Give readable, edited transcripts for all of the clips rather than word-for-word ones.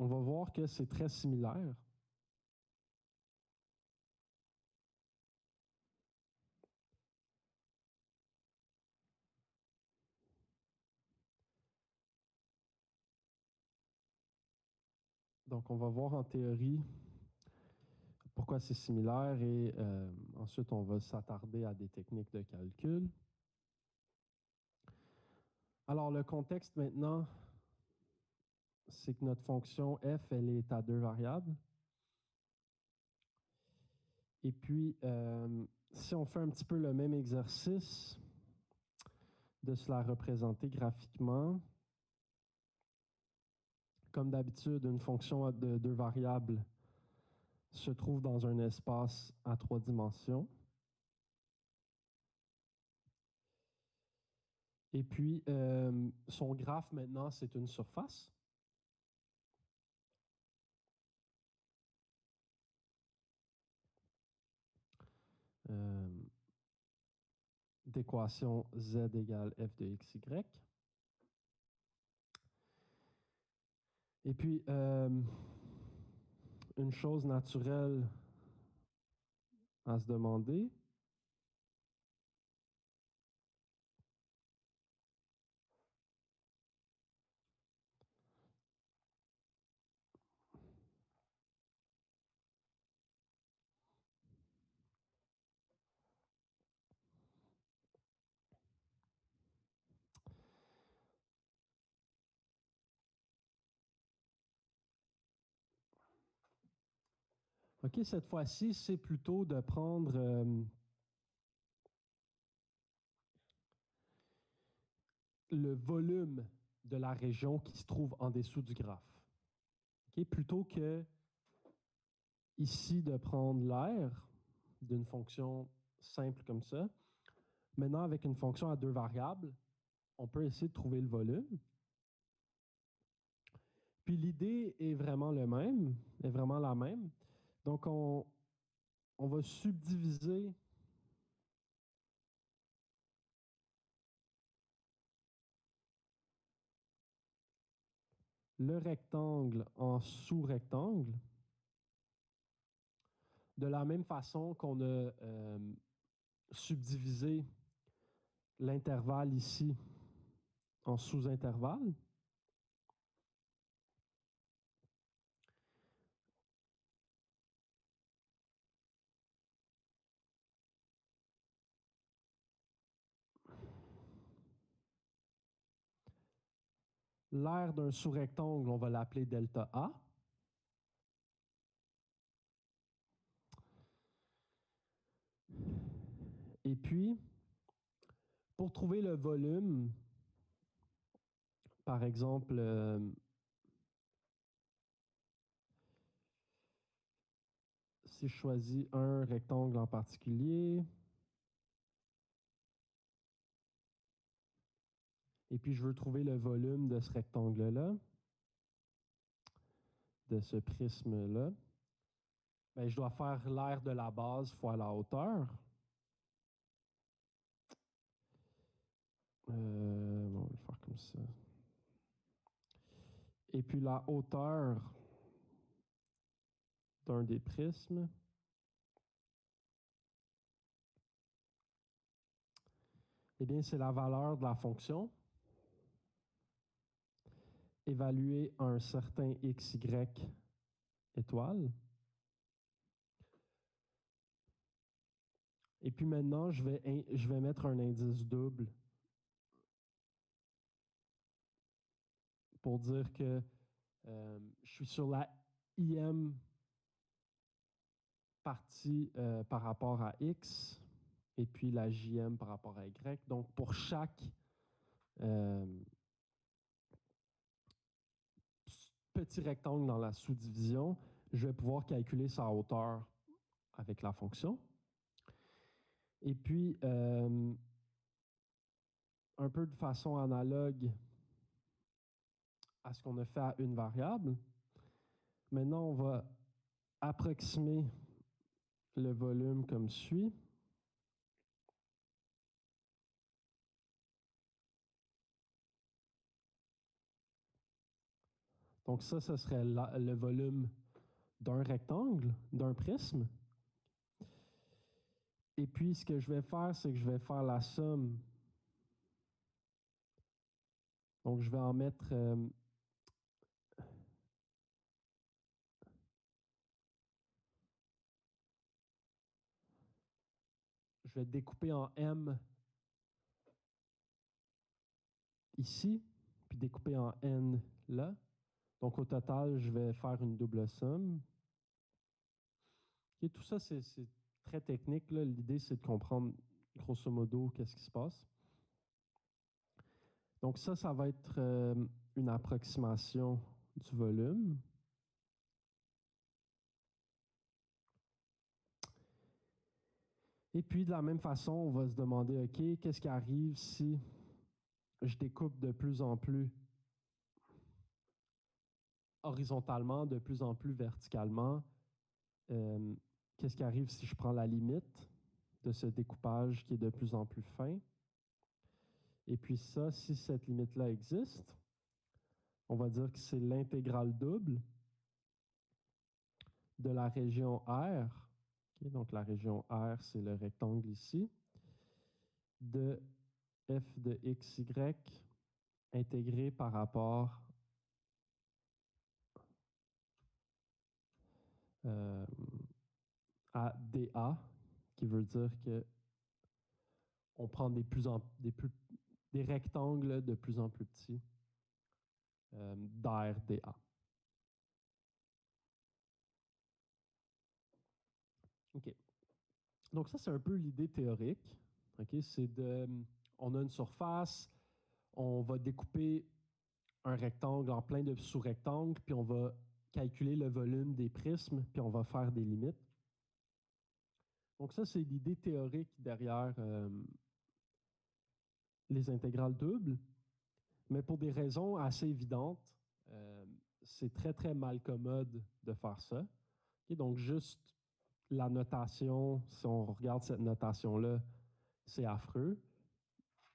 on va voir que c'est très similaire. Donc, on va voir en théorie pourquoi c'est similaire et ensuite, on va s'attarder à des techniques de calcul. Alors, le contexte maintenant, c'est que notre fonction f, elle est à 2 variables. Et puis, si on fait un petit peu le même exercice de se la représenter graphiquement, comme d'habitude, une fonction de 2 variables se trouve dans un espace à 3 dimensions. Et puis, son graphe maintenant, c'est une surface. D'équation z égale f de x, y. Et puis, une chose naturelle à se demander, OK, cette fois-ci, c'est plutôt de prendre le volume de la région qui se trouve en dessous du graphe. OK, plutôt que ici de prendre l'aire d'une fonction simple comme ça. Maintenant, avec une fonction à 2 variables, on peut essayer de trouver le volume. Puis l'idée est vraiment la même. Donc, on va subdiviser le rectangle en sous-rectangle de la même façon qu'on a subdivisé l'intervalle ici en sous-intervalle. L'aire d'un sous-rectangle, on va l'appeler delta A. Et puis, pour trouver le volume, par exemple, si je choisis un rectangle en particulier, et puis je veux trouver le volume de ce rectangle-là, de ce prisme-là, ben, je dois faire l'aire de la base fois la hauteur. On va le faire comme ça. Et puis la hauteur d'un des prismes. Eh bien, c'est la valeur de la fonction évaluée à un certain xy étoile. Et puis maintenant, je vais mettre un indice double pour dire que je suis sur la IM partie par rapport à X et puis la JM par rapport à Y. Donc, pour chaque petit rectangle dans la sous-division, je vais pouvoir calculer sa hauteur avec la fonction. Et puis, un peu de façon analogue à ce qu'on a fait à une variable, maintenant, on va approximer le volume comme suit. Donc ça, ce serait le volume d'un rectangle, d'un prisme. Et puis, ce que je vais faire, c'est que je vais faire la somme. Donc, je vais en mettre... je vais découper en M ici, puis découper en N là. Donc, au total, je vais faire une double somme. Et tout ça, c'est très technique. L'idée, c'est de comprendre grosso modo qu'est-ce qui se passe. Donc ça va être une approximation du volume. Et puis, de la même façon, on va se demander, OK, qu'est-ce qui arrive si je découpe de plus en plus horizontalement, de plus en plus verticalement? Qu'est-ce qui arrive si je prends la limite de ce découpage qui est de plus en plus fin? Et puis ça, si cette limite-là existe, on va dire que c'est l'intégrale double de la région R. Okay, donc la région R, c'est le rectangle ici, de f de xy intégré par rapport à dA, qui veut dire que on prend des rectangles de plus en plus petits d'air dA. OK. Donc ça, c'est un peu l'idée théorique. OK? On a une surface, on va découper un rectangle en plein de sous-rectangles, puis on va calculer le volume des prismes, puis on va faire des limites. Donc ça, c'est l'idée théorique derrière les intégrales doubles, mais pour des raisons assez évidentes, c'est très, très mal commode de faire ça. Okay, donc juste la notation, si on regarde cette notation-là, c'est affreux.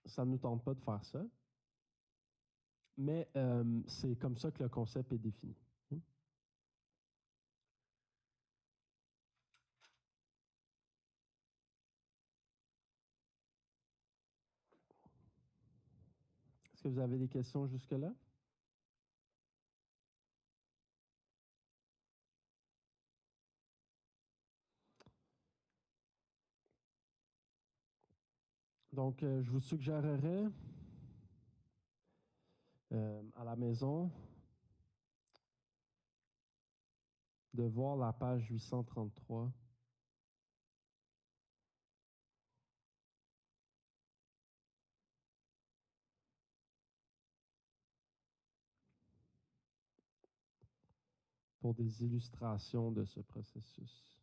Ça ne nous tente pas de faire ça. Mais c'est comme ça que le concept est défini. Est-ce que vous avez des questions jusque-là? Donc, je vous suggérerais à la maison de voir la page 833. Pour des illustrations de ce processus.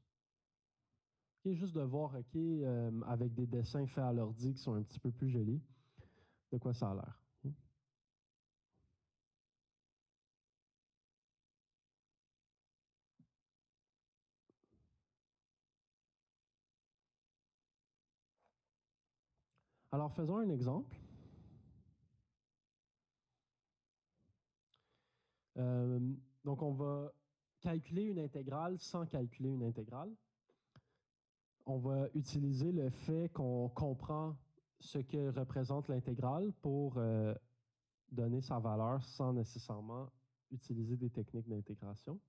Et juste de voir, OK, avec des dessins faits à l'ordi qui sont un petit peu plus jolis, de quoi ça a l'air. Alors, faisons un exemple. Donc, on va calculer une intégrale sans calculer une intégrale. On va utiliser le fait qu'on comprend ce que représente l'intégrale pour donner sa valeur sans nécessairement utiliser des techniques d'intégration.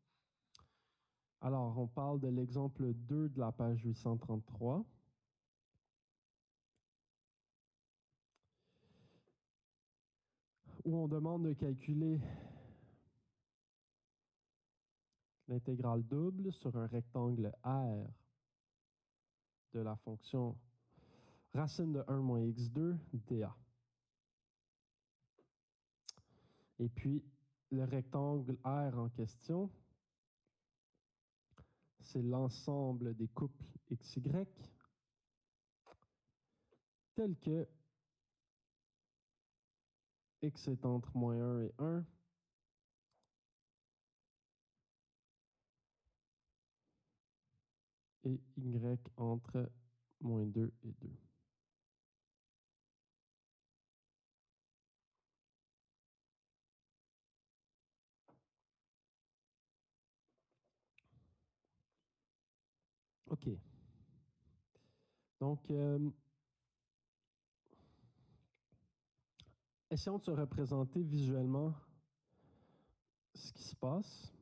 Alors, on parle de l'exemple 2 de la page 833. Où on demande de calculer l'intégrale double sur un rectangle R de la fonction racine de 1 moins x2 dA. Et puis, le rectangle R en question, c'est l'ensemble des couples XY tels que x est entre moins 1 et 1, et y entre moins 2 et 2. OK. Donc, essayons de se représenter visuellement ce qui se passe.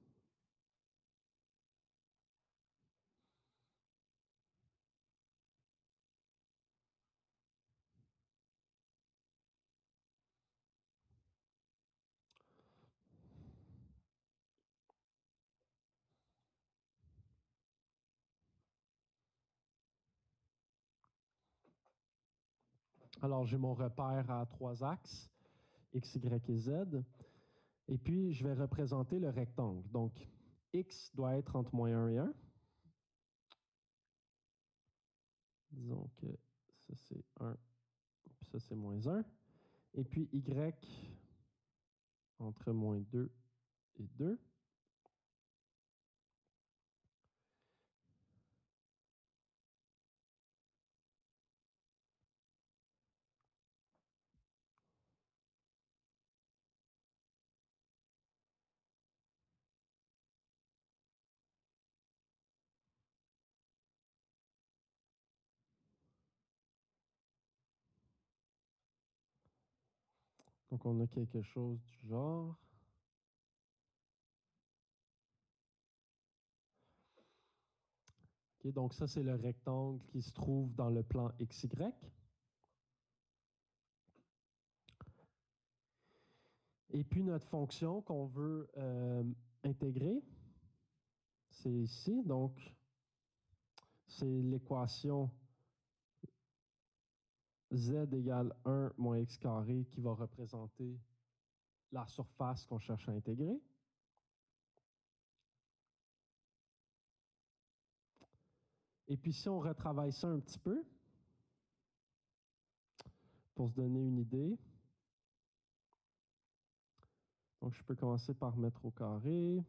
Alors, j'ai mon repère à 3 axes, X, Y et Z. Et puis, je vais représenter le rectangle. Donc, X doit être entre -1 et 1. Disons que ça, c'est 1, puis ça, c'est -1. Et puis, Y entre -2 et 2. Donc, on a quelque chose du genre. OK, donc, ça, c'est le rectangle qui se trouve dans le plan XY. Et puis, notre fonction qu'on veut intégrer, c'est ici. Donc, c'est l'équation z égale 1 moins x carré qui va représenter la surface qu'on cherche à intégrer. Et puis, si on retravaille ça un petit peu, pour se donner une idée, donc je peux commencer par mettre au carré,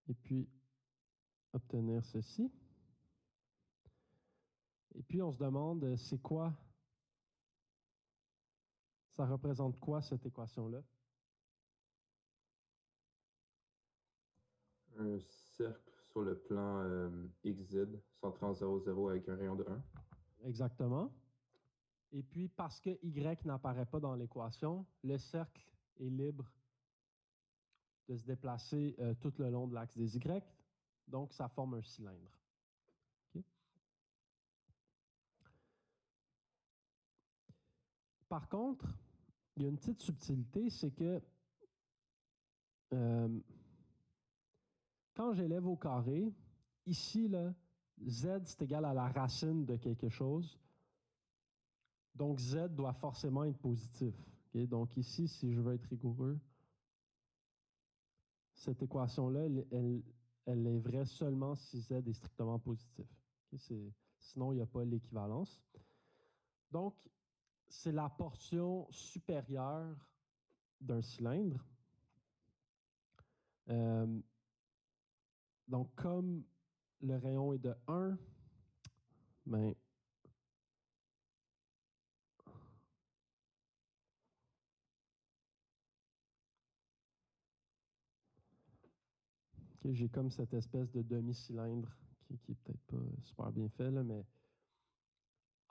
et puis obtenir ceci. Et puis, on se demande, c'est quoi, ça représente quoi cette équation-là? Un cercle sur le plan XZ, centré en 0, 0 avec un rayon de 1. Exactement. Et puis, parce que Y n'apparaît pas dans l'équation, le cercle est libre de se déplacer tout le long de l'axe des Y. Donc, ça forme un cylindre. Okay? Par contre, il y a une petite subtilité, c'est que quand j'élève au carré, ici, là, Z, c'est égal à la racine de quelque chose. Donc, Z doit forcément être positif. Okay? Donc, ici, si je veux être rigoureux, cette équation-là, elle est vraie seulement si Z est strictement positif. Okay? Sinon, il n'y a pas l'équivalence. Donc, c'est la portion supérieure d'un cylindre. Donc, comme le rayon est de 1, ben, okay, j'ai comme cette espèce de demi-cylindre qui est peut-être pas super bien fait, là, mais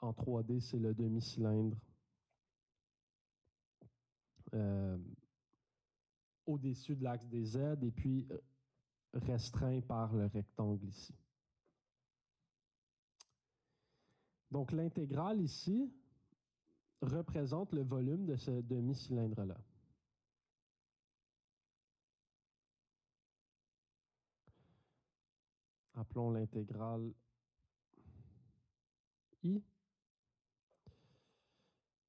en 3D, c'est le demi-cylindre au-dessus de l'axe des Z et puis restreint par le rectangle ici. Donc, l'intégrale ici représente le volume de ce demi-cylindre-là. Appelons l'intégrale I.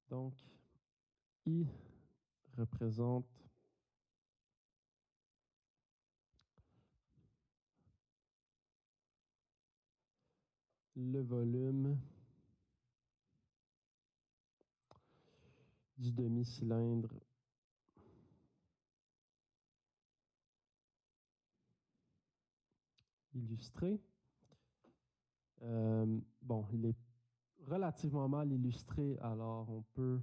Donc, I représente le volume du demi-cylindre illustré. Bon, il est relativement mal illustré, alors on peut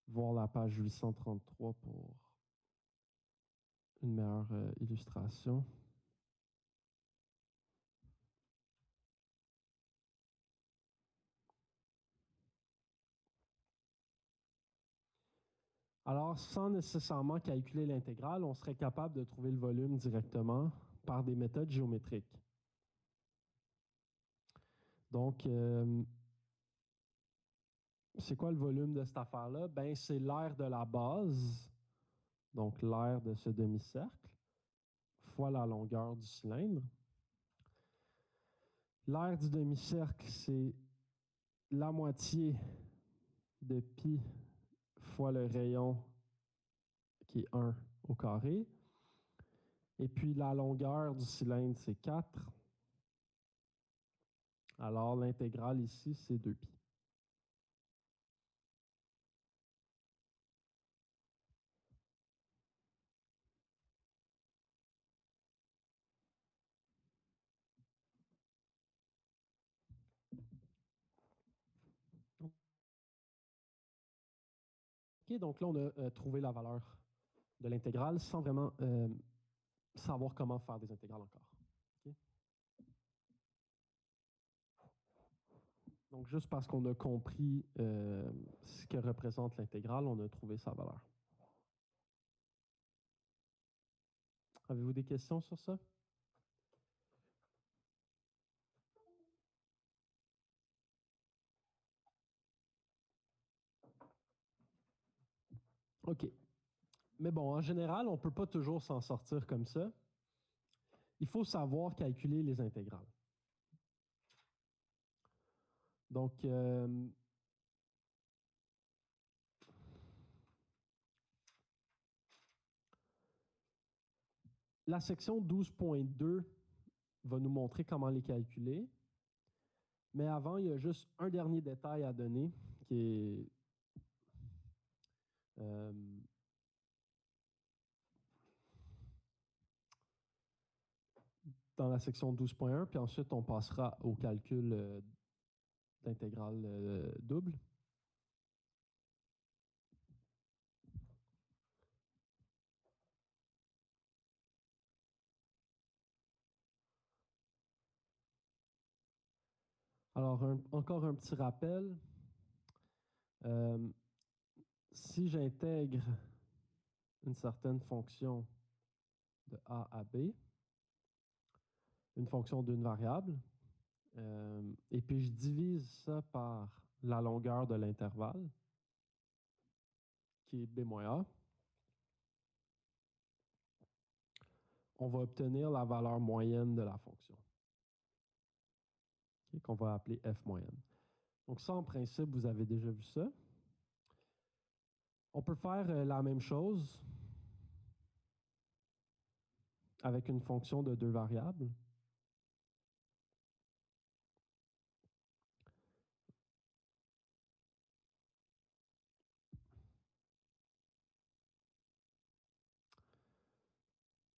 voir la page 833 pour une meilleure illustration. Alors, sans nécessairement calculer l'intégrale, on serait capable de trouver le volume directement par des méthodes géométriques. Donc, c'est quoi le volume de cette affaire-là? Ben, c'est l'aire de la base, donc l'aire de ce demi-cercle, fois la longueur du cylindre. L'aire du demi-cercle, c'est la moitié de pi fois le rayon, qui est 1 au carré. Et puis la longueur du cylindre, c'est 4. Alors l'intégrale ici, c'est 2pi. OK, donc là, on a trouvé la valeur de l'intégrale sans vraiment savoir comment faire des intégrales encore. OK? Donc, juste parce qu'on a compris ce que représente l'intégrale, on a trouvé sa valeur. Avez-vous des questions sur ça? OK. Mais bon, en général, on ne peut pas toujours s'en sortir comme ça. Il faut savoir calculer les intégrales. Donc, la section 12.2 va nous montrer comment les calculer. Mais avant, il y a juste un dernier détail à donner qui est dans la section 12.1, puis ensuite on passera au calcul d'intégrale double. Alors, encore un petit rappel. Si j'intègre une certaine fonction de A à B, une fonction d'une variable, et puis je divise ça par la longueur de l'intervalle, qui est B moins A, on va obtenir la valeur moyenne de la fonction, okay, qu'on va appeler F moyenne. Donc ça, en principe, vous avez déjà vu ça. On peut faire la même chose avec une fonction de deux variables.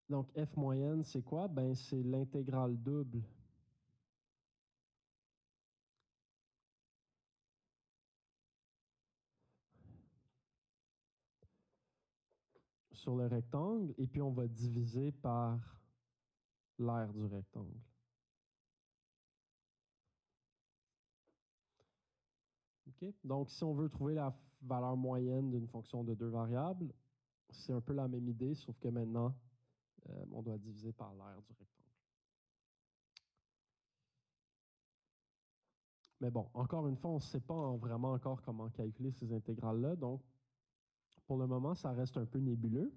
Donc, F moyenne, c'est quoi? Ben, c'est l'intégrale double sur le rectangle, et puis on va diviser par l'aire du rectangle. Okay? Donc, si on veut trouver la valeur moyenne d'une fonction de deux variables, c'est un peu la même idée, sauf que maintenant, on doit diviser par l'aire du rectangle. Mais bon, encore une fois, on ne sait pas vraiment encore comment calculer ces intégrales-là, donc pour le moment, ça reste un peu nébuleux.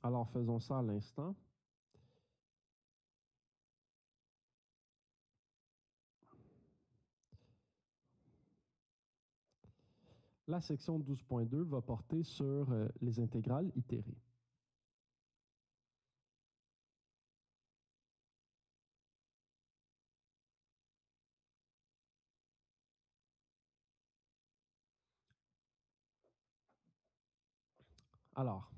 Alors, faisons ça à l'instant. La section 12.2 va porter sur les intégrales itérées. Alors,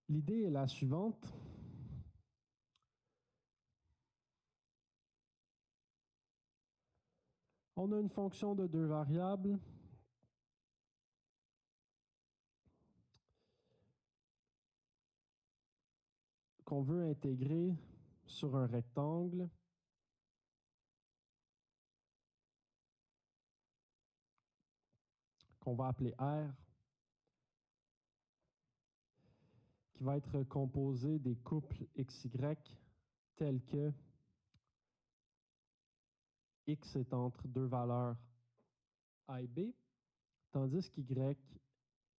l'idée est la suivante. On a une fonction de deux variables qu'on veut intégrer sur un rectangle qu'on va appeler R, qui va être composé des couples XY tels que X est entre deux valeurs A et B, tandis qu'Y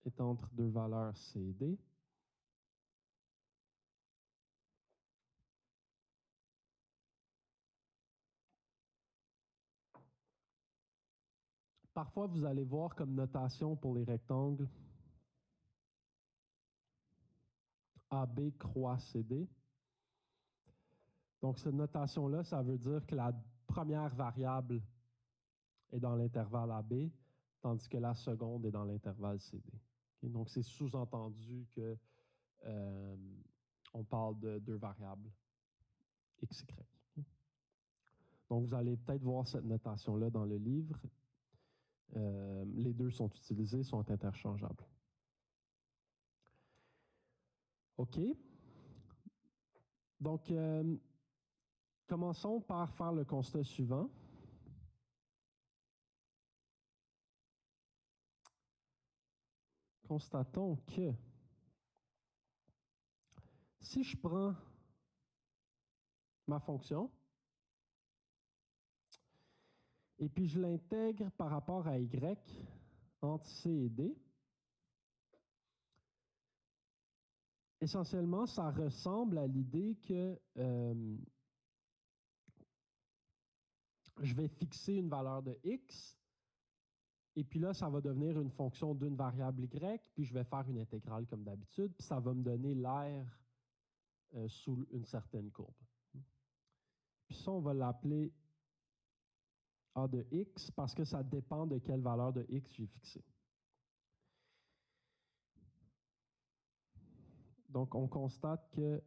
est entre deux valeurs C et D. Parfois, vous allez voir comme notation pour les rectangles AB croix CD. Donc, cette notation-là, ça veut dire que la première variable est dans l'intervalle AB, tandis que la seconde est dans l'intervalle CD. Okay? Donc, c'est sous-entendu que on parle de deux variables x, y. Okay? Donc, vous allez peut-être voir cette notation-là dans le livre. Les deux sont utilisés, sont interchangeables. OK. Donc, commençons par faire le constat suivant. Constatons que si je prends ma fonction et puis je l'intègre par rapport à y entre C et D, essentiellement, ça ressemble à l'idée que je vais fixer une valeur de x, et puis là, ça va devenir une fonction d'une variable y, puis je vais faire une intégrale comme d'habitude, puis ça va me donner l'aire sous une certaine courbe. Puis ça, on va l'appeler a de x parce que ça dépend de quelle valeur de x j'ai fixée. Donc, on constate que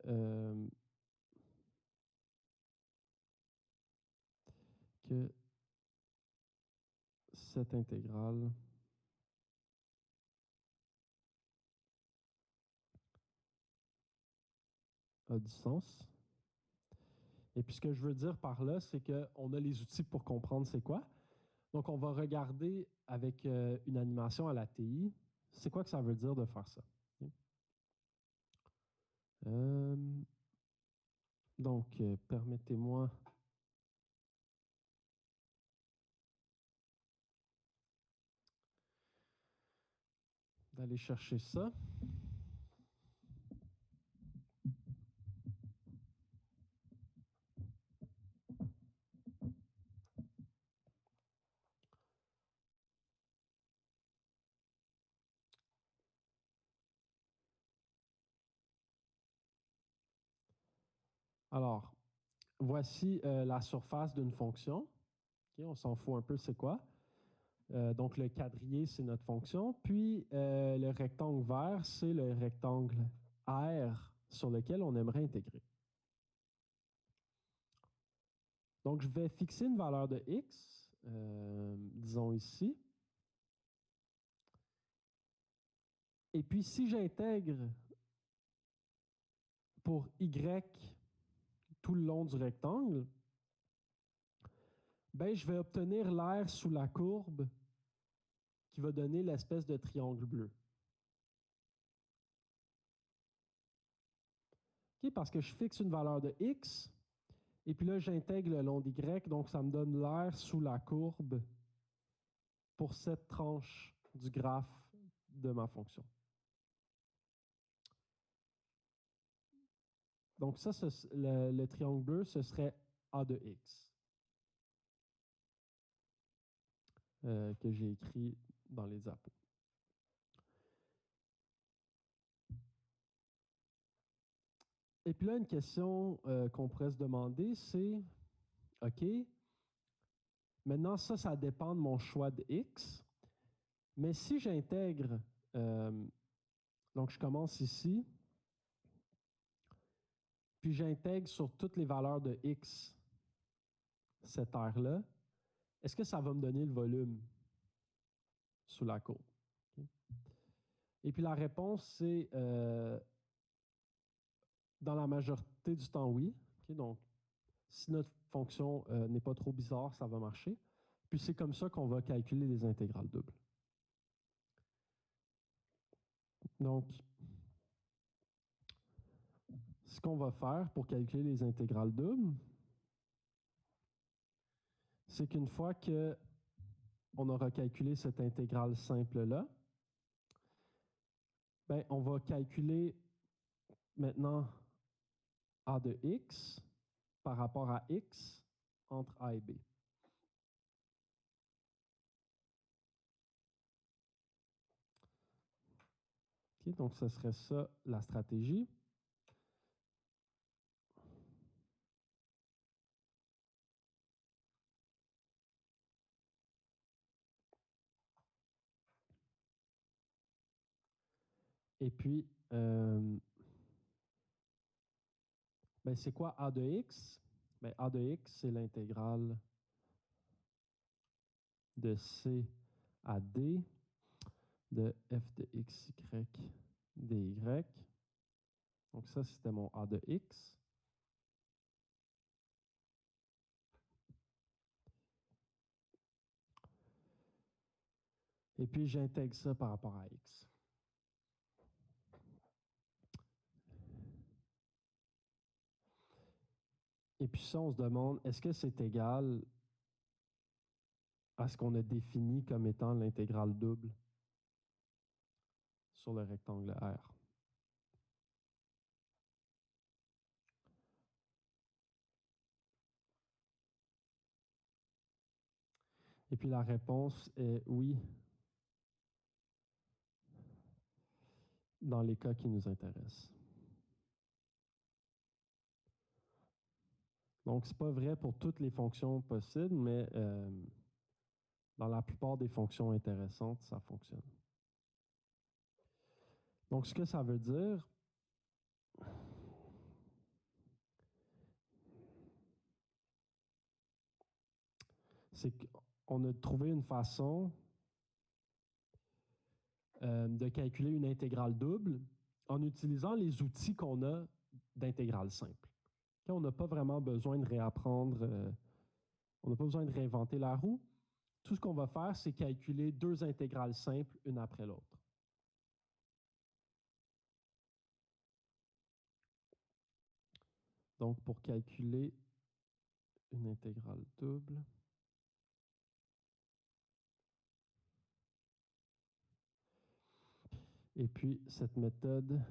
cette intégrale a du sens. Et puis, ce que je veux dire par là, c'est qu'on a les outils pour comprendre c'est quoi. Donc, on va regarder avec une animation à la TI, c'est quoi que ça veut dire de faire ça. Okay. Donc, permettez-moi d'aller chercher ça. Alors, voici la surface d'une fonction. Okay, on s'en fout un peu, c'est quoi? Donc, le quadrillé, c'est notre fonction. Puis, le rectangle vert, c'est le rectangle R sur lequel on aimerait intégrer. Donc, je vais fixer une valeur de x, disons ici. Et puis, si j'intègre pour y tout le long du rectangle, ben, je vais obtenir l'aire sous la courbe qui va donner l'espèce de triangle bleu. Okay, parce que je fixe une valeur de x, et puis là, j'intègre le long d'y, donc ça me donne l'aire sous la courbe pour cette tranche du graphe de ma fonction. Donc ça, le triangle bleu, ce serait A de x, que j'ai écrit dans les diapos. Et puis là, une question qu'on pourrait se demander, c'est, OK, maintenant ça dépend de mon choix de x, mais si j'intègre, donc je commence ici, puis j'intègre sur toutes les valeurs de x cette aire-là, est-ce que ça va me donner le volume sous la courbe? Okay. Et puis la réponse, c'est Dans la majorité du temps, oui. OK, donc, si notre fonction n'est pas trop bizarre, ça va marcher. Puis c'est comme ça qu'on va calculer les intégrales doubles. Donc, ce qu'on va faire pour calculer les intégrales doubles, c'est qu'une fois qu'on aura calculé cette intégrale simple-là, ben, on va calculer maintenant a de x par rapport à x entre a et b. Okay, donc, ce serait ça la stratégie. Et puis, ben, c'est quoi a de x? Ben, a de x, c'est l'intégrale de c à d de f de x, y, dy. Donc ça, c'était mon a de x. Et puis, j'intègre ça par rapport à x. Et puis ça, on se demande, est-ce que c'est égal à ce qu'on a défini comme étant l'intégrale double sur le rectangle R? Et puis la réponse est oui, dans les cas qui nous intéressent. Donc, ce n'est pas vrai pour toutes les fonctions possibles, mais dans la plupart des fonctions intéressantes, ça fonctionne. Donc, ce que ça veut dire, c'est qu'on a trouvé une façon de calculer une intégrale double en utilisant les outils qu'on a d'intégrale simple. On n'a pas vraiment besoin de réapprendre, on n'a pas besoin de réinventer la roue. Tout ce qu'on va faire, c'est calculer deux intégrales simples, une après l'autre. Donc, pour calculer une intégrale double, et puis cette méthode,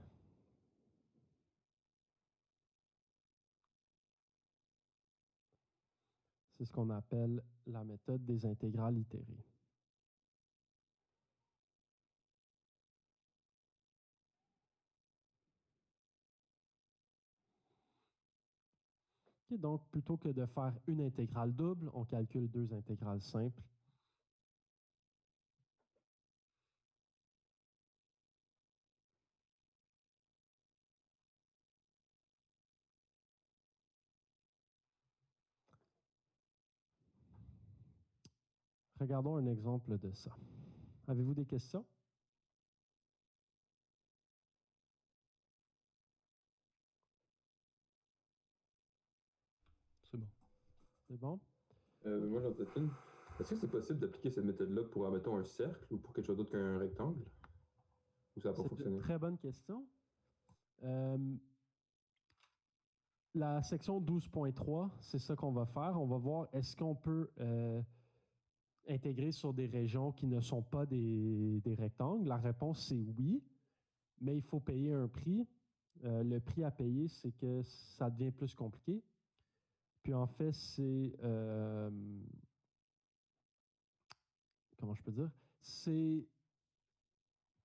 c'est ce qu'on appelle la méthode des intégrales itérées. Okay, donc, plutôt que de faire une intégrale double, on calcule deux intégrales simples. Regardons un exemple de ça. Avez-vous des questions? C'est bon. C'est bon? Moi, j'en ai peut-être une. Est-ce que c'est possible d'appliquer cette méthode-là pour, admettons, un cercle ou pour quelque chose d'autre qu'un rectangle? Ou ça n'a pas C'est fonctionné? une très bonne question. La section 12.3, c'est ça qu'on va faire. On va voir est-ce qu'on peut intégrer sur des régions qui ne sont pas des rectangles. La réponse, c'est oui, mais il faut payer un prix. Le prix à payer, c'est que ça devient plus compliqué. Puis en fait, c'est... comment je peux dire? C'est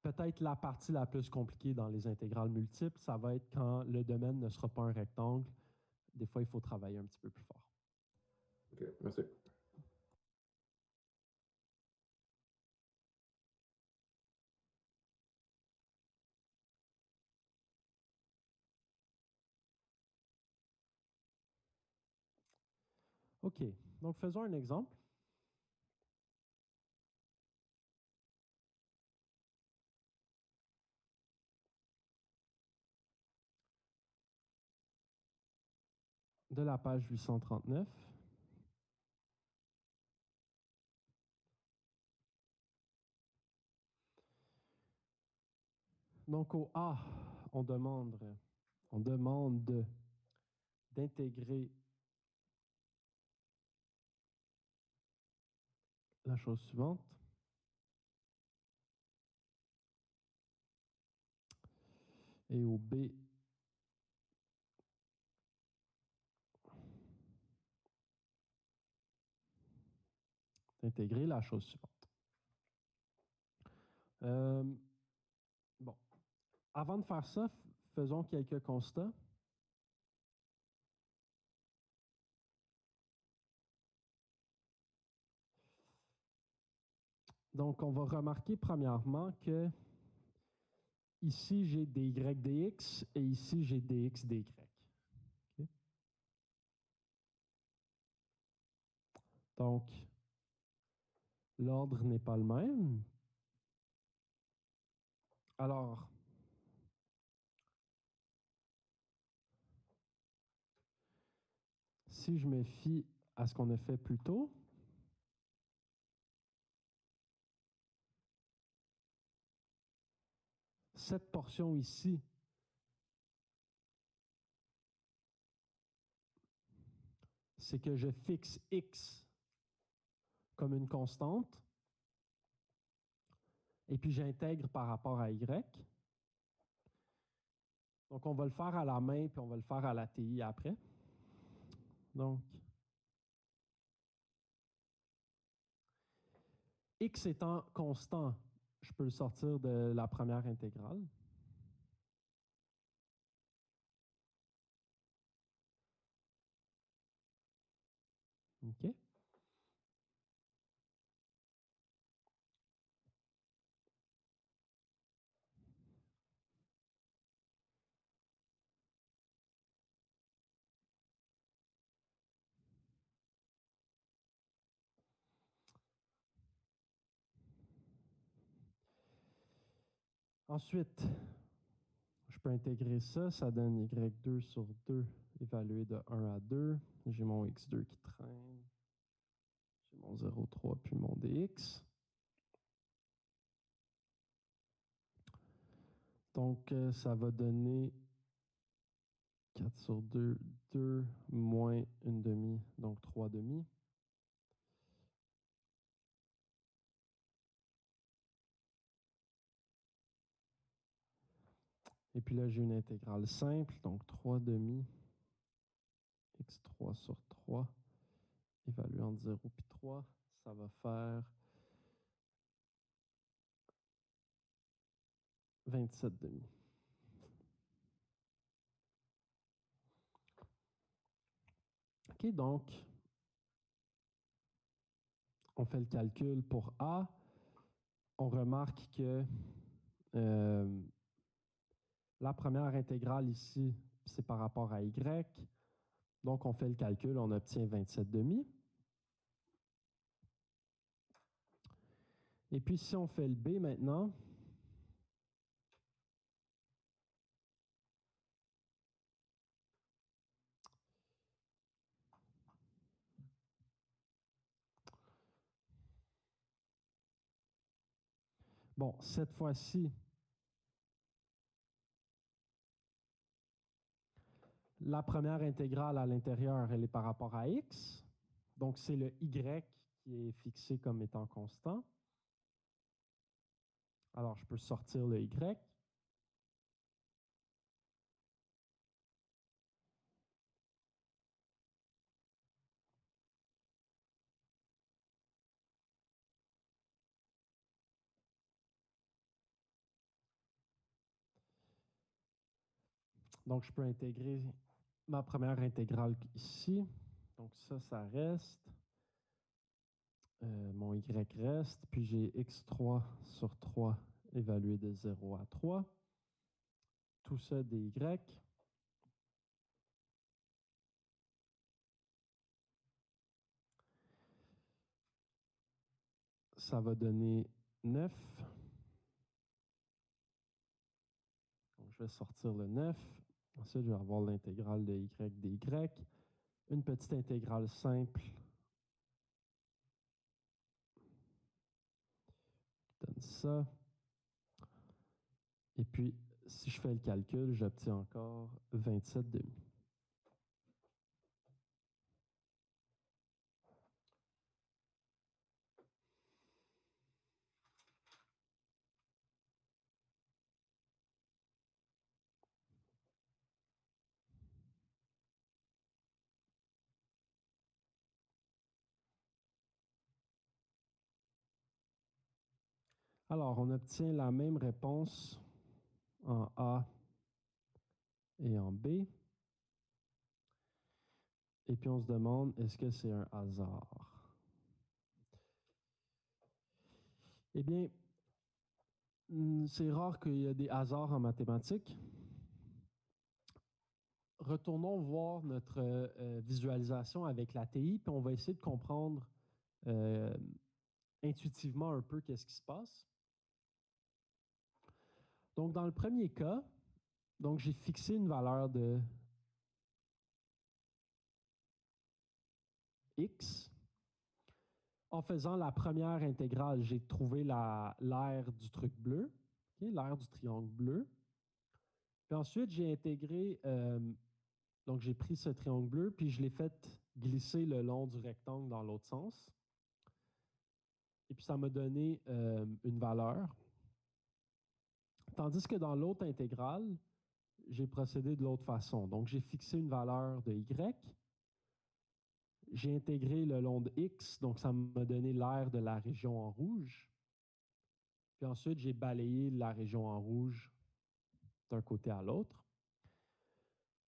peut-être la partie la plus compliquée dans les intégrales multiples. Ça va être quand le domaine ne sera pas un rectangle. Des fois, il faut travailler un petit peu plus fort. OK, merci. OK, donc faisons un exemple. de la page 839. Donc au A, on demande d'intégrer la chose suivante. Et au B, d'intégrer la chose suivante. Bon, avant de faire ça, faisons quelques constats. Donc, on va remarquer premièrement que ici, j'ai des y dx et ici, j'ai des x dy. Okay? Donc, l'ordre n'est pas le même. Alors, si je me fie à ce qu'on a fait plus tôt, cette portion ici, c'est que je fixe x comme une constante et puis j'intègre par rapport à y. Donc, on va le faire à la main puis on va le faire à la TI après. Donc, x étant constant, je peux le sortir de la première intégrale. OK? Ensuite, je peux intégrer ça, ça donne y2 sur 2 évalué de 1 à 2. J'ai mon x2 qui traîne. J'ai mon 0,3 puis mon dx. Donc, ça va donner 4 sur 2, 2 moins une demi, donc 3 demi. Et puis là, j'ai une intégrale simple, donc 3 demi, x3 sur 3, évalué entre 0 et 3, ça va faire 27 demi. OK, donc, on fait le calcul pour A. On remarque que la première intégrale ici, c'est par rapport à Y. Donc, on fait le calcul, on obtient 27 demi. Et puis, si on fait le B maintenant, bon, cette fois-ci, la première intégrale à l'intérieur, elle est par rapport à X. Donc, c'est le Y qui est fixé comme étant constant. Alors, je peux sortir le Y. Donc, je peux intégrer ma première intégrale ici. Donc, ça reste. Mon y reste. Puis, j'ai x3 sur 3 évalué de 0 à 3. Tout ça dy. Ça va donner 9. Donc, je vais sortir le 9. Ensuite, je vais avoir l'intégrale de y dy. une petite intégrale simple qui donne ça. Et puis, si je fais le calcul, j'obtiens encore 27,5. Alors, on obtient la même réponse en A et en B. Et puis, on se demande, est-ce que c'est un hasard? Eh bien, c'est rare qu'il y ait des hasards en mathématiques. Retournons voir notre visualisation avec l'ATI, puis on va essayer de comprendre intuitivement un peu qu'est-ce qui se passe. Donc, dans le premier cas, j'ai fixé une valeur de x. En faisant la première intégrale, j'ai trouvé l'aire du truc bleu, okay, l'aire du triangle bleu. Puis ensuite, j'ai intégré, donc j'ai pris ce triangle bleu, puis je l'ai fait glisser le long du rectangle dans l'autre sens. Et puis ça m'a donné une valeur. Tandis que dans l'autre intégrale, j'ai procédé de l'autre façon. Donc j'ai fixé une valeur de y. J'ai intégré le long de x, donc ça m'a donné l'aire de la région en rouge. Puis ensuite, j'ai balayé la région en rouge d'un côté à l'autre.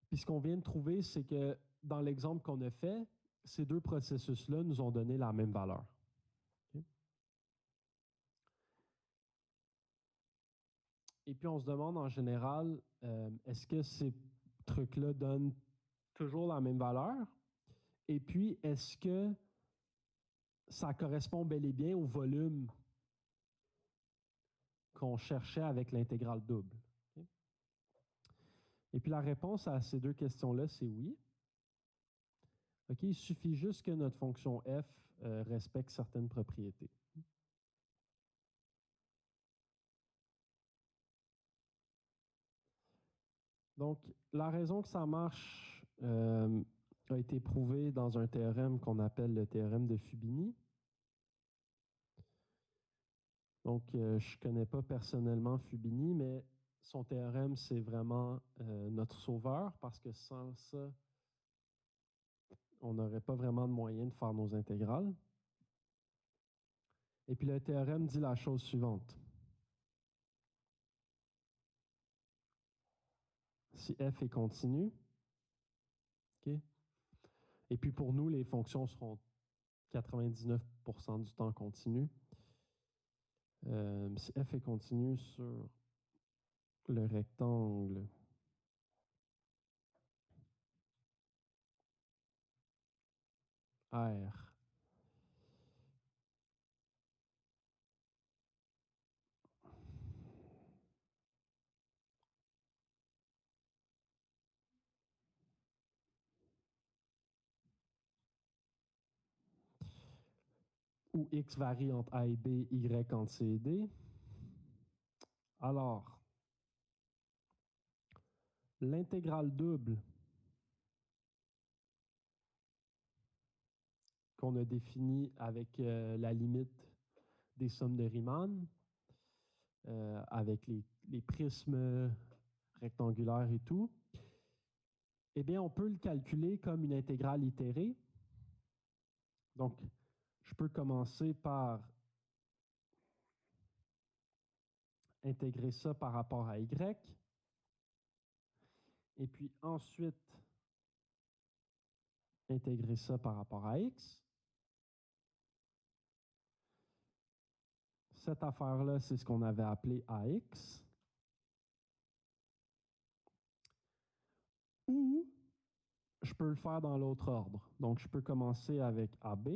Puis ce qu'on vient de trouver, c'est que dans l'exemple qu'on a fait, ces deux processus-là nous ont donné la même valeur. Okay? Et puis on se demande en général, est-ce que ces trucs-là donnent toujours la même valeur? Et puis, est-ce que ça correspond bel et bien au volume qu'on cherchait avec l'intégrale double? Okay? Et puis la réponse à ces deux questions-là, c'est oui. Okay, il suffit juste que notre fonction f respecte certaines propriétés. Donc, la raison que ça marche a été prouvée dans un théorème qu'on appelle le théorème de Fubini. Donc, je ne connais pas personnellement Fubini, mais son théorème, c'est vraiment notre sauveur parce que sans ça, on n'aurait pas vraiment de moyen de faire nos intégrales. Et puis, le théorème dit la chose suivante. Si f est continu, okay, et puis pour nous, les fonctions seront 99% du temps continues. Si f est continu sur le rectangle R où x varie entre A et B, y entre C et D, alors l'intégrale double qu'on a définie avec la limite des sommes de Riemann, avec les prismes rectangulaires et tout, eh bien, on peut le calculer comme une intégrale itérée. Donc, je peux commencer par intégrer ça par rapport à y, et puis ensuite intégrer ça par rapport à x. Cette affaire-là, c'est ce qu'on avait appelé AX. Ou je peux le faire dans l'autre ordre. Donc, je peux commencer avec AB.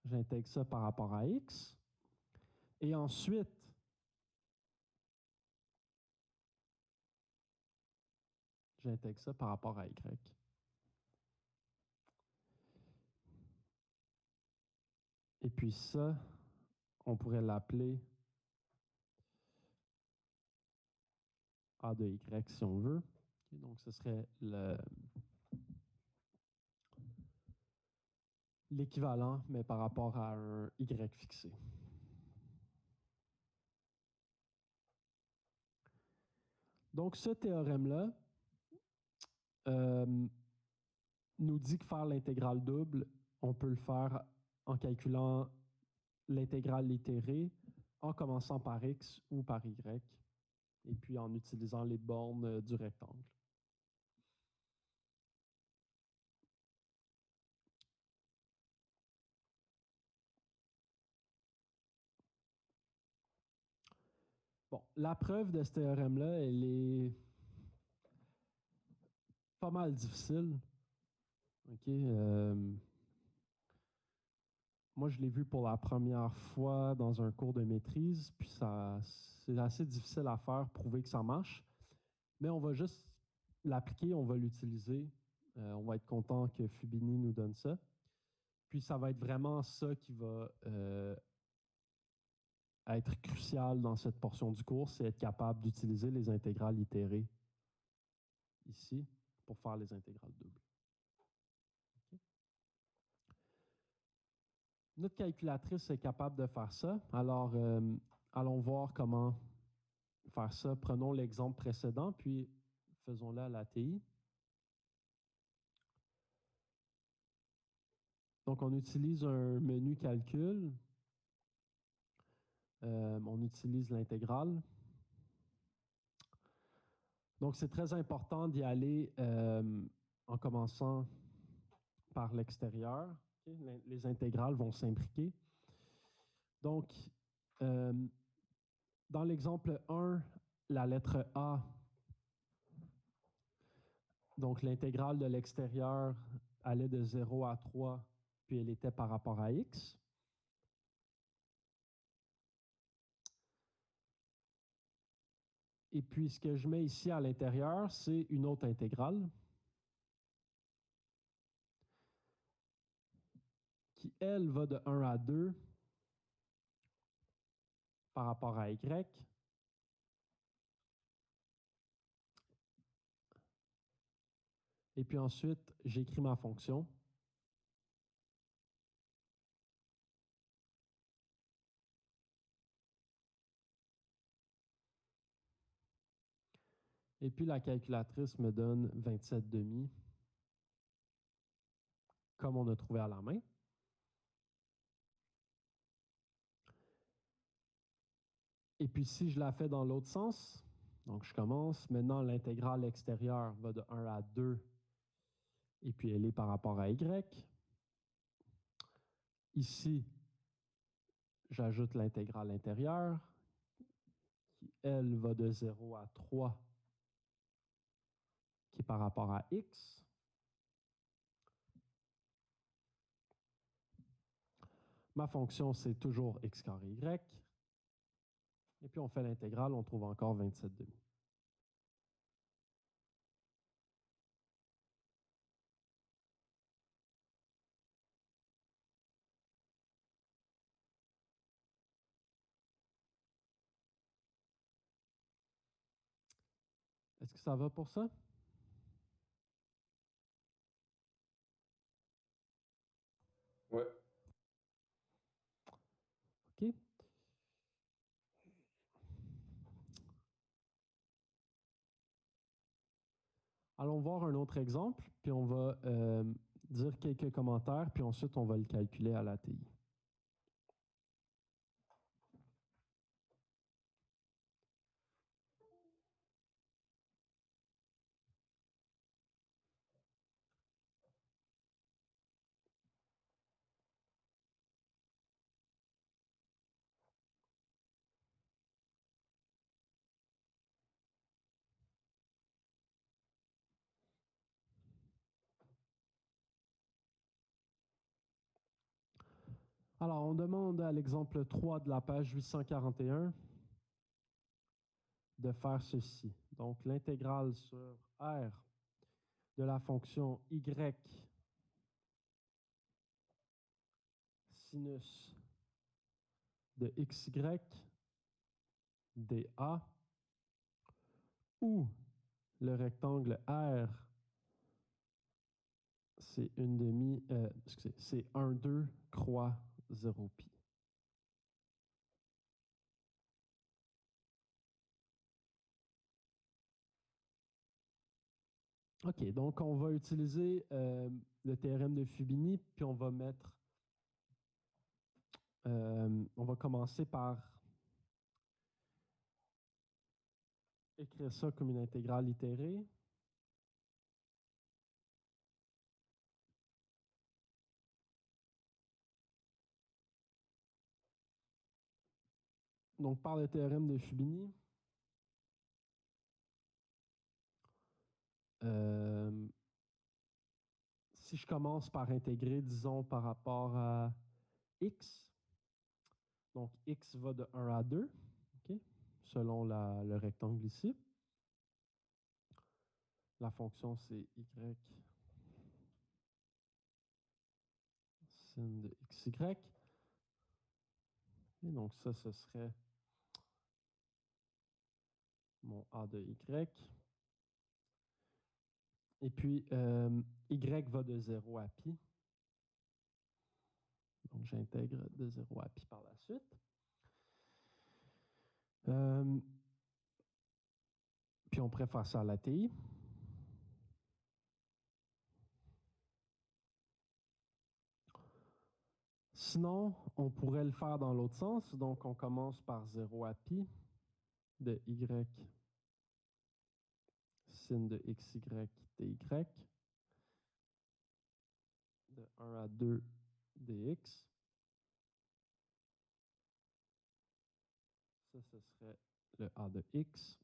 J'intègre ça par rapport à X. Et ensuite, j'intègre ça par rapport à y. Et puis ça, on pourrait l'appeler A de y si on veut. Okay, donc, ce serait l'équivalent, mais par rapport à un y fixé. Donc, ce théorème-là nous dit que faire l'intégrale double, on peut le faire en calculant l'intégrale itérée, en commençant par x ou par y, et puis en utilisant les bornes du rectangle. Bon, la preuve de ce théorème-là, elle est pas mal difficile. OK. Moi, je l'ai vu pour la première fois dans un cours de maîtrise, puis c'est assez difficile à faire, prouver que ça marche. Mais on va juste l'appliquer, on va l'utiliser. On va être content que Fubini nous donne ça. Puis ça va être vraiment ça qui va être crucial dans cette portion du cours, c'est être capable d'utiliser les intégrales itérées ici pour faire les intégrales doubles. Okay. Notre calculatrice est capable de faire ça. Alors, allons voir comment faire ça. Prenons l'exemple précédent, puis faisons-le à l'ATI. Donc, on utilise un menu calcul. On utilise l'intégrale. Donc, c'est très important d'y aller en commençant par l'extérieur. Okay? Les intégrales vont s'imbriquer. Donc, dans l'exemple 1, la lettre A, donc l'intégrale de l'extérieur allait de 0 à 3, puis elle était par rapport à x. Et puis, ce que je mets ici à l'intérieur, c'est une autre intégrale qui, elle, va de 1 à 2 par rapport à y. Et puis ensuite, j'écris ma fonction. Et puis la calculatrice me donne 27,5, comme on a trouvé à la main. Et puis si je la fais dans l'autre sens, donc je commence, maintenant l'intégrale extérieure va de 1 à 2, et puis elle est par rapport à y. Ici, j'ajoute l'intégrale intérieure, qui, elle, va de 0 à 3, qui est par rapport à x. Ma fonction, c'est toujours x carré y. Et puis on fait l'intégrale, on trouve encore 27,5. Est-ce que ça va pour ça? Ouais. OK. Allons voir un autre exemple, puis on va dire quelques commentaires, puis ensuite on va le calculer à l'ATI. Alors, on demande à l'exemple 3 de la page 841 de faire ceci. Donc, l'intégrale sur R de la fonction y sinus de xy dA, où le rectangle R, c'est c'est 1, 2 croix 0 pi. OK, donc on va utiliser le théorème de Fubini, puis on va commencer par écrire ça comme une intégrale itérée. Donc, par le théorème de Fubini, si je commence par intégrer, disons, par rapport à x, donc x va de 1 à 2, okay, selon le rectangle ici. La fonction, c'est y sin de xy. Et donc ça, ce serait mon a de y. Et puis, y va de 0 à pi. Donc, j'intègre de 0 à pi par la suite. Puis, on pourrait faire ça à l'ATI. Sinon, on pourrait le faire dans l'autre sens. Donc, on commence par 0 à pi de y sin de xy dy de 1 à 2 dx. Ça, ce serait le a de x.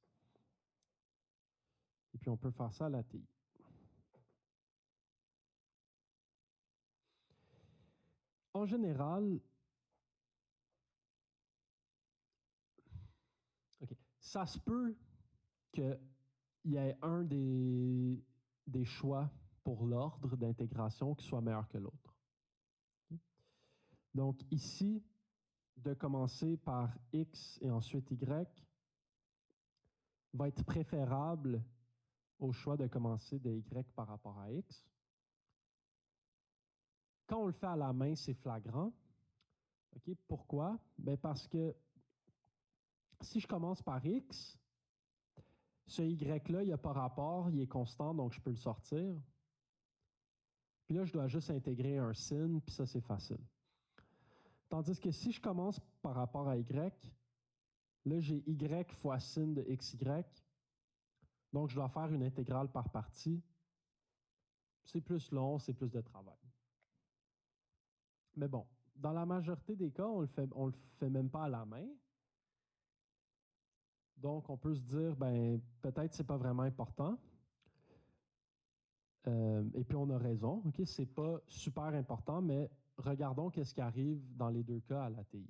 Et puis, on peut faire ça à l'ATI. En général, ça se peut qu'il y ait un des choix pour l'ordre d'intégration qui soit meilleur que l'autre. Donc ici, de commencer par x et ensuite y va être préférable au choix de commencer de y par rapport à x. Quand on le fait à la main, c'est flagrant. Okay? Pourquoi? Ben parce que si je commence par x, ce y-là, il n'y a pas rapport, il est constant, donc je peux le sortir. Puis là, je dois juste intégrer un sin, puis ça, c'est facile. Tandis que si je commence par rapport à y, là, j'ai y fois sin de xy. Donc, je dois faire une intégrale par partie. C'est plus long, c'est plus de travail. Mais bon, dans la majorité des cas, on le fait même pas à la main. Donc, on peut se dire, ben, peut-être c'est pas vraiment important. Et puis, on a raison. Okay? C'est pas super important, mais regardons qu'est-ce qui arrive dans les deux cas à l'ATI.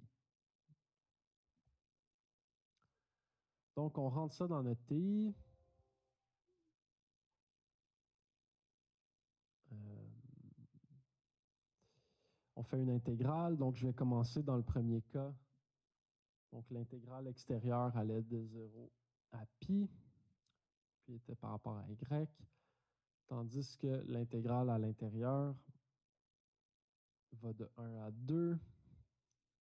Donc, on rentre ça dans notre TI. On fait une intégrale. Donc, je vais commencer dans le premier cas. Donc, l'intégrale extérieure allait de 0 à pi, puis était par rapport à y. Tandis que l'intégrale à l'intérieur va de 1 à 2.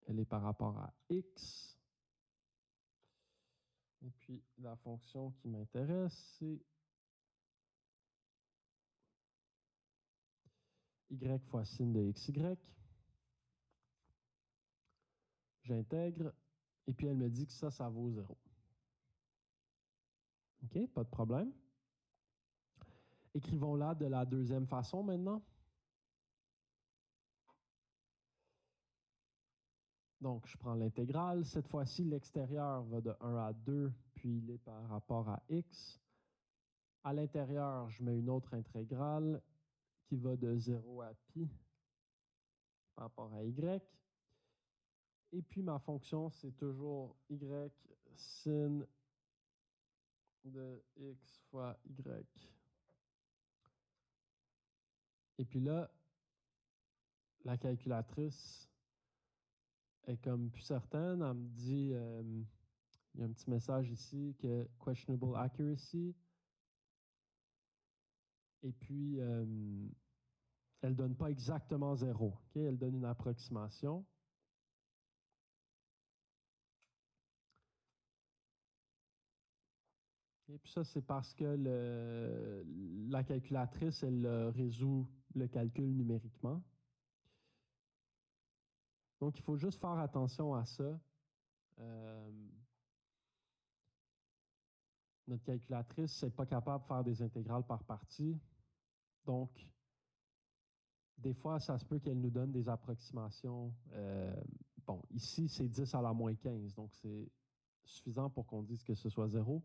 Elle est par rapport à x. Et puis, la fonction qui m'intéresse, c'est y fois sin de xy. J'intègre, et puis elle me dit que ça vaut 0. OK, pas de problème. Écrivons-la de la deuxième façon maintenant. Donc, je prends l'intégrale. Cette fois-ci, l'extérieur va de 1 à 2, puis il est par rapport à x. À l'intérieur, je mets une autre intégrale qui va de 0 à pi par rapport à y. Et puis, ma fonction, c'est toujours y sin de x fois y Et puis là, la calculatrice est comme plus certaine. Elle me dit, il y a un petit message ici que questionable accuracy. Et puis, elle ne donne pas exactement 0. Okay? Elle donne une approximation. Et puis ça, c'est parce que la calculatrice, elle résout le calcul numériquement. Donc, il faut juste faire attention à ça. Notre calculatrice n'est pas capable de faire des intégrales par partie. Donc, des fois, ça se peut qu'elle nous donne des approximations. Bon, ici, c'est 10 à la moins 15. Donc, c'est suffisant pour qu'on dise que ce soit 0.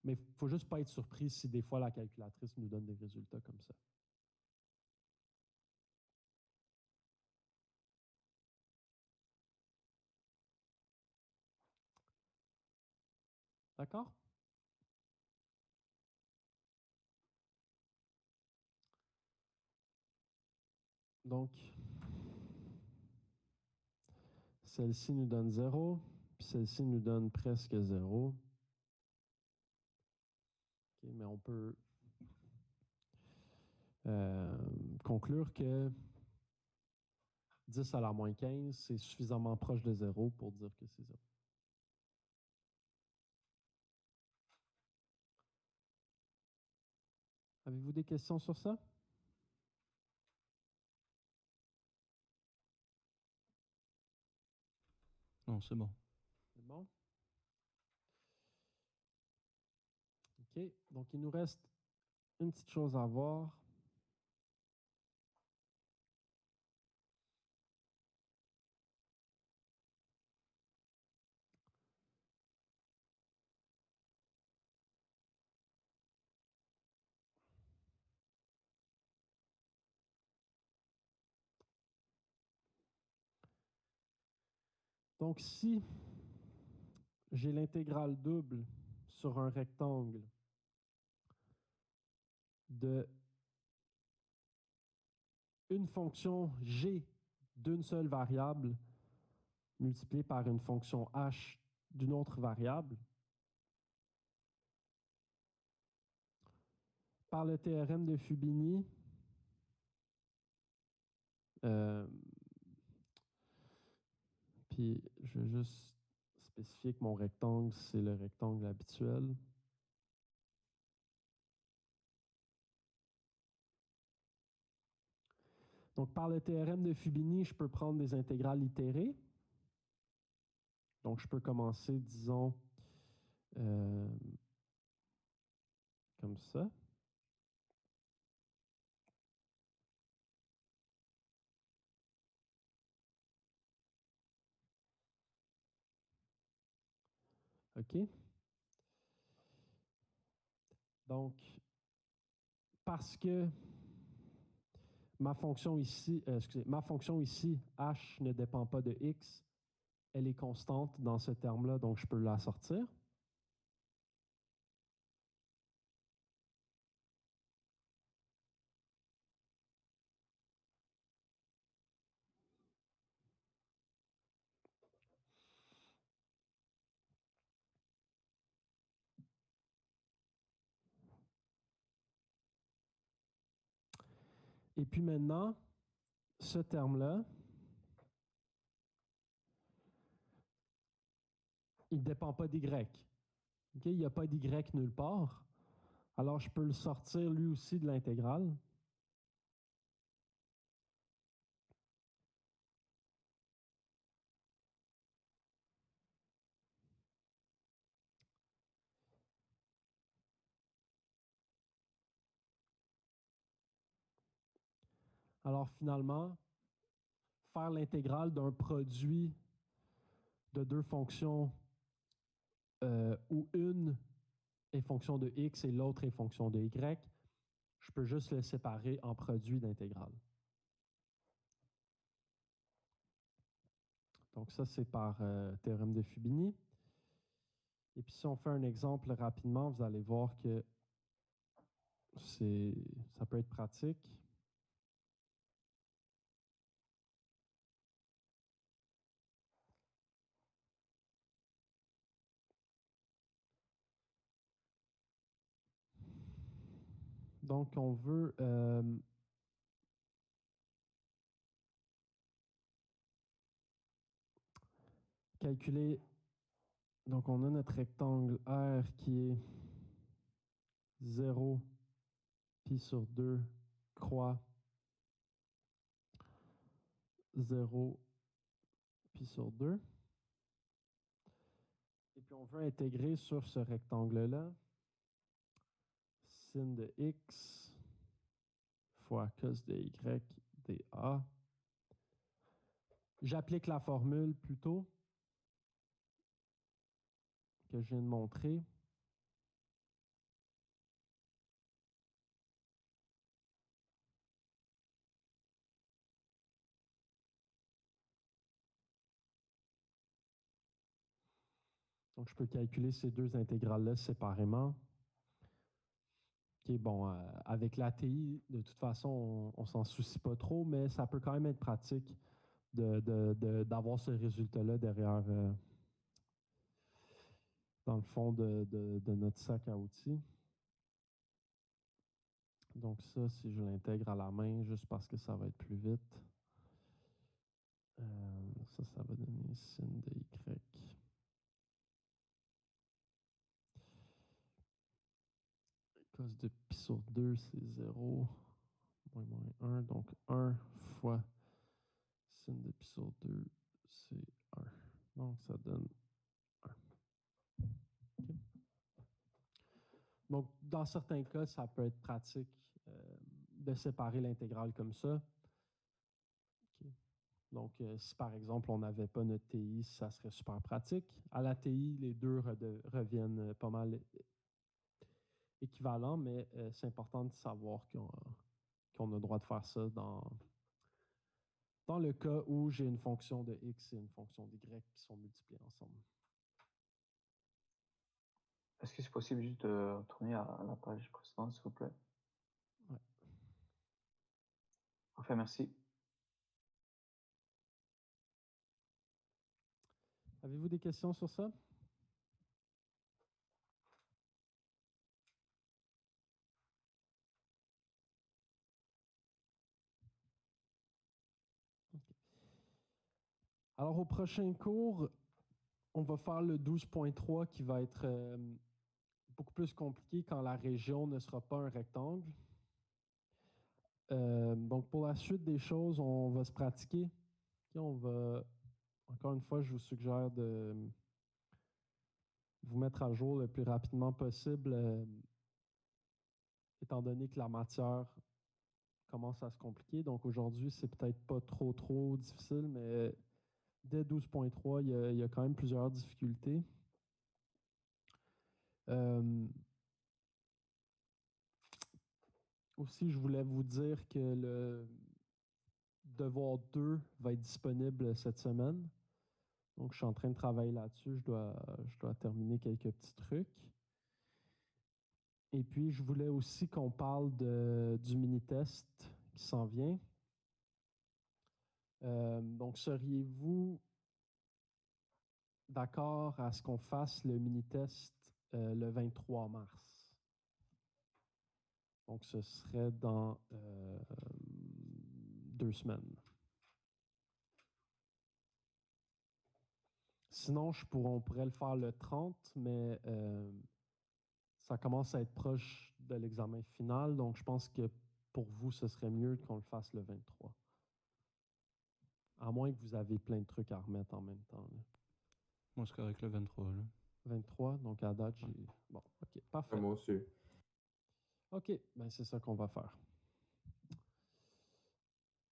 Mais il ne faut juste pas être surpris si des fois la calculatrice nous donne des résultats comme ça. D'accord? Donc, celle-ci nous donne 0, puis celle-ci nous donne presque 0. Okay, mais on peut conclure que 10 à la moins 15, c'est suffisamment proche de 0 pour dire que c'est 0. Avez-vous des questions sur ça? Non, c'est bon. C'est bon? OK. Donc, il nous reste une petite chose à voir. Donc, si j'ai l'intégrale double sur un rectangle de une fonction g d'une seule variable multipliée par une fonction h d'une autre variable, par le théorème de Fubini, puis je vais juste spécifier que mon rectangle, c'est le rectangle habituel. Donc, par le théorème de Fubini, je peux prendre des intégrales itérées. Donc, je peux commencer, disons, comme ça. OK? Donc, parce que ma fonction ici, ma fonction ici, h, ne dépend pas de x, elle est constante dans ce terme-là, donc je peux la sortir. Et puis maintenant, ce terme-là, il ne dépend pas d'y. Okay? Il n'y a pas d'y nulle part. Alors, je peux le sortir lui aussi de l'intégrale. Alors, finalement, faire l'intégrale d'un produit de deux fonctions où une est fonction de x et l'autre est fonction de y, je peux juste le séparer en produit d'intégrale. Donc ça, c'est par théorème de Fubini. Et puis si on fait un exemple rapidement, vous allez voir que ça peut être pratique. Donc, on veut calculer. Donc, on a notre rectangle R qui est 0 pi sur 2 croix 0 pi sur 2. Et puis, on veut intégrer sur ce rectangle-là sin de x fois cos de y dA. J'applique la formule plutôt que je viens de montrer. Donc, je peux calculer ces deux intégrales-là séparément. OK, bon, avec l'ATI, de toute façon, on ne s'en soucie pas trop, mais ça peut quand même être pratique d'avoir ce résultat-là derrière, dans le fond de notre sac à outils. Donc ça, si je l'intègre à la main, juste parce que ça va être plus vite, ça va donner sin de y. Cos de pi sur 2, c'est 0, moins 1, donc 1 fois sin de pi sur 2, c'est 1. Donc ça donne 1. Okay. Donc, dans certains cas, ça peut être pratique de séparer l'intégrale comme ça. Okay. Donc, si par exemple, on n'avait pas notre TI, ça serait super pratique. À la TI, les deux reviennent pas mal équivalents, mais c'est important de savoir qu'on a le droit de faire ça dans le cas où j'ai une fonction de x et une fonction d'y qui sont multipliées ensemble. Est-ce que c'est possible juste de retourner à la page précédente, s'il vous plaît? Ouais. Enfin, merci. Avez-vous des questions sur ça? Okay. Alors, au prochain cours, on va faire le 12.3 qui va être beaucoup plus compliqué quand la région ne sera pas un rectangle. Donc, pour la suite des choses, on va se pratiquer. Okay, encore une fois, je vous suggère de vous mettre à jour le plus rapidement possible, étant donné que la matière commence à se compliquer. Donc, aujourd'hui, c'est peut-être pas trop difficile, mais dès 12.3, il y a quand même plusieurs difficultés. Aussi, je voulais vous dire que le devoir 2 va être disponible cette semaine. Donc, je suis en train de travailler là-dessus. Je dois terminer quelques petits trucs. Et puis, je voulais aussi qu'on parle du mini-test qui s'en vient. Donc, seriez-vous d'accord à ce qu'on fasse le mini-test le 23 mars? Donc, ce serait dans 2 semaines. Sinon, on pourrait le faire le 30, mais ça commence à être proche de l'examen final. Donc, je pense que pour vous, ce serait mieux qu'on le fasse le 23. À moins que vous avez plein de trucs à remettre en même temps. Là. Moi, c'est correct le 23. Là. 23, donc à date, j'ai... Bon, OK, parfait. Moi aussi. OK, ben c'est ça qu'on va faire.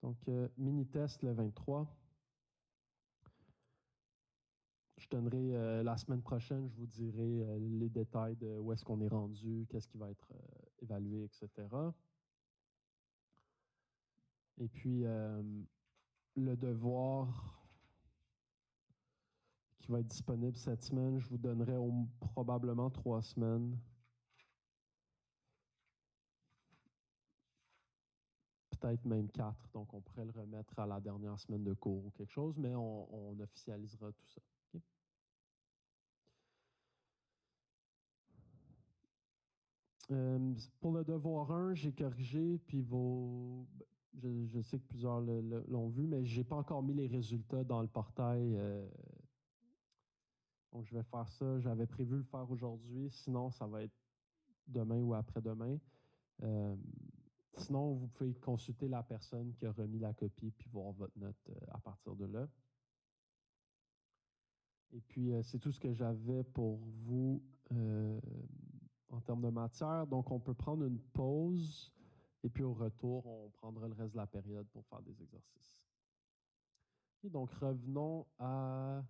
Donc, mini-test le 23. Je donnerai la semaine prochaine, je vous dirai les détails de où est-ce qu'on est rendu, qu'est-ce qui va être évalué, etc. Et puis, le devoir qui va être disponible cette semaine, je vous donnerai probablement 3 semaines. Peut-être même 4, donc on pourrait le remettre à la dernière semaine de cours ou quelque chose, mais on officialisera tout ça. Okay? Pour le devoir 1, j'ai corrigé, puis je sais que plusieurs l'ont vu, mais j'ai pas encore mis les résultats dans le portail. Donc, je vais faire ça. J'avais prévu le faire aujourd'hui. Sinon, ça va être demain ou après-demain. Euh, Sinon, vous pouvez consulter la personne qui a remis la copie puis voir votre note à partir de là. Et puis, c'est tout ce que j'avais pour vous en termes de matière. Donc, on peut prendre une pause et puis au retour, on prendra le reste de la période pour faire des exercices. Et donc, revenons à